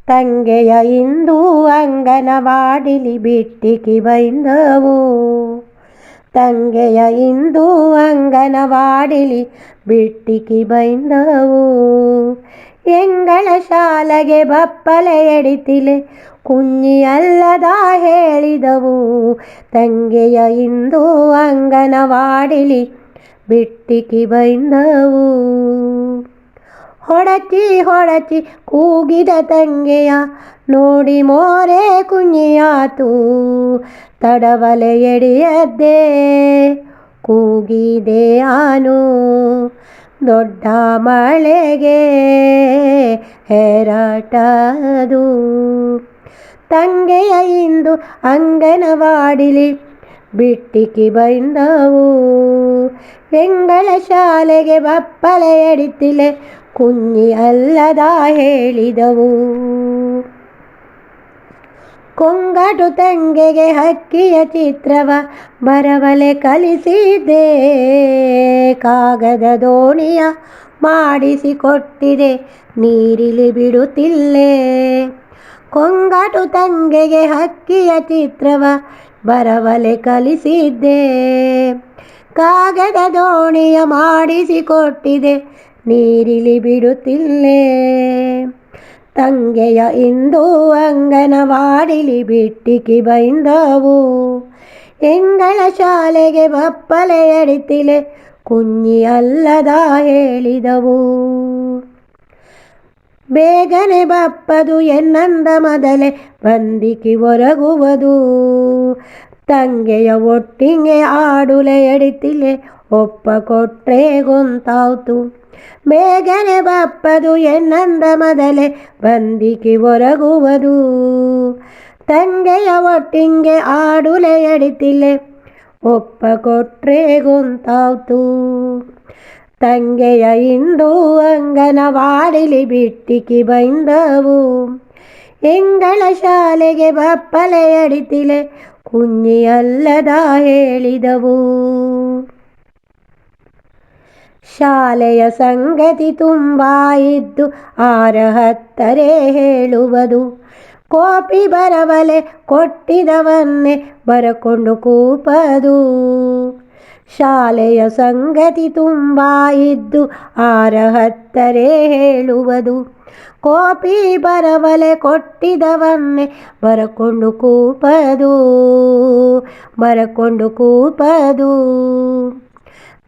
ತಂಗೆಯ ಇಂದು ಅಂಗನವಾಡಿಲಿ ಬಿಟ್ಟಿಗೆ ಬೈಂದವು. ತಂಗೆಯ ಇಂದು ಅಂಗನವಾಡಿಲಿ ಬಿಟ್ಟಿಗೆ ಬೈಂದವು. ಎಂಗಳ ಶಾಲೆಗೆ ಬಪ್ಪಲೆ ಎಡಿತಿಲೆ ಕುഞ്ഞിಯಲ್ಲದ ಹೇಳಿದವು. ತಂಗೆಯ ಇಂದು ಅಂಗನವಾಡಿಲಿ ಬಿಟ್ಟಿಗೆ ಬೈಂದವು. ಹೊಡಚಿ ಕೂಗಿದ ತಂಗೆಯ ನೋಡಿ ಮೋರೆ ಕುഞ്ഞിಯಾತು. ತಡವಲೆ ಎಡಿಯದ್ದೇ ಕೂಗಿದೆ ಆನು. ದೊಡ್ಡ ಮಳೆಗೆ ಹೆರಟದು. ತಂಗೆಯ ಇಂದು ಅಂಗನವಾಡಿಲಿ ಬಿಟ್ಟಿಗೆ ಬೈಂದವು. ಎಂಗಳ ಶಾಲೆಗೆ ಬಪ್ಪಲೆ ಎಡಿತಿಲೆ ಕುഞ്ഞി ಅಲ್ಲದ ಹೇಳಿದವು. ಕೊಂಗಟು ತಂಗೆಗೆ ಹಕ್ಕಿಯ ಚಿತ್ರವ ಬರವಲೆ ಕಲಿಸಿದ್ದೆ. ಕಾಗದ ದೋಣಿಯ ಮಾಡಿಸಿಕೊಟ್ಟಿದೆ ನೀರಿಲಿ ಬಿಡುತ್ತಿಲ್ಲೆ. ಕೊಂಗಟು ತಂಗೆಗೆ ಹಕ್ಕಿಯ ಚಿತ್ರವ ಬರವಲೆ ಕಲಿಸಿದ್ದೆ. ಕಾಗದ ದೋಣಿಯ ಮಾಡಿಸಿಕೊಟ್ಟಿದೆ ನೀರಿಲಿ ಬಿಡುತ್ತಿಲ್ಲೆ. ತಂಗೆಯ ಇಂದು ಅಂಗನವಾಡಿಲಿ ಬಿಟ್ಟಿಗೆ ಬೈಂದವು. ಎಂಗಳ ಶಾಲೆಗೆ ಬಪ್ಪಲೆ ಎಡಿತಿಲೆ ಕುഞ്ഞി ಅಲ್ಲದ ಹೇಳಿದವು. ಬೇಗನೆ ಬಪ್ಪದು ಎನ್ನಂದ ಮೊದಲೇ ಬಂದಿಕಿ ಒರಗುವುದು. ತಂಗೆಯ ಒಟ್ಟಿಗೆ ಆಡುಲೆ ಎಡಿತಿಲೆ ಒಪ್ಪ ಕೊಟ್ರೆ ಗೊಂತಾವ್ತು. ಬೇಗನೆ ಬಪ್ಪದು ಎನ್ನಂದ ಮೊದಲೇ ಬಂದಿಕಿ ಒರಗುವುದು. ತಂಗೆಯ ಒಟ್ಟಿಗೆ ಆಡುಲೆ ಎಡಿತಿಲೆ ಒಪ್ಪ ಕೊಟ್ರೆ ಗೊಂತಾವ್ತು. ತಂಗೆಯ ಇಂದು ಅಂಗನವಾಡಿಲಿ ಬಿಟ್ಟಿಗೆ ಬೈಂದವು. ಎಂಗಳ ಶಾಲೆಗೆ ಬಪ್ಪಲೆ ಎಡಿತಿಲೆ ಕುഞ്ഞി ಅಲ್ಲದ ಹೇಳಿದವು. ಶಾಲೆಯ ಸಂಗತಿ ತುಂಬ ಇದ್ದು 6-10 ಹೇಳುವುದು. ಕೋಪಿ ಬರವಲೆ ಕೊಟ್ಟಿದವನ್ನೇ ಬರಕೊಂಡು ಕೂಪದು. ಶಾಲೆಯ ಸಂಗತಿ ತುಂಬ ಇದ್ದು 6-10 ಹೇಳುವುದು. ಕೋಪಿ ಬರವಲೆ ಕೊಟ್ಟಿದವನ್ನೇ ಬರಕೊಂಡು ಕೂಪದು.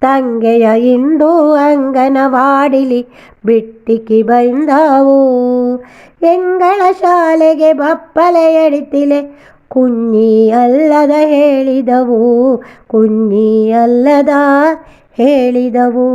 ತಂಗೆಯ ಇಂದು ಅಂಗನವಾಡಿಲಿ ಬಿಟ್ಟಿಗೆ ಬೈಂದವು. ಎಂಗಳ ಶಾಲೆಗೆ ಬಪ್ಪಲೆ ಎಡಿತಿಲೆ ಕುഞ്ഞി ಅಲ್ಲದ ಹೇಳಿದವು. ಕುഞ്ഞി ಅಲ್ಲದ ಹೇಳಿದವು.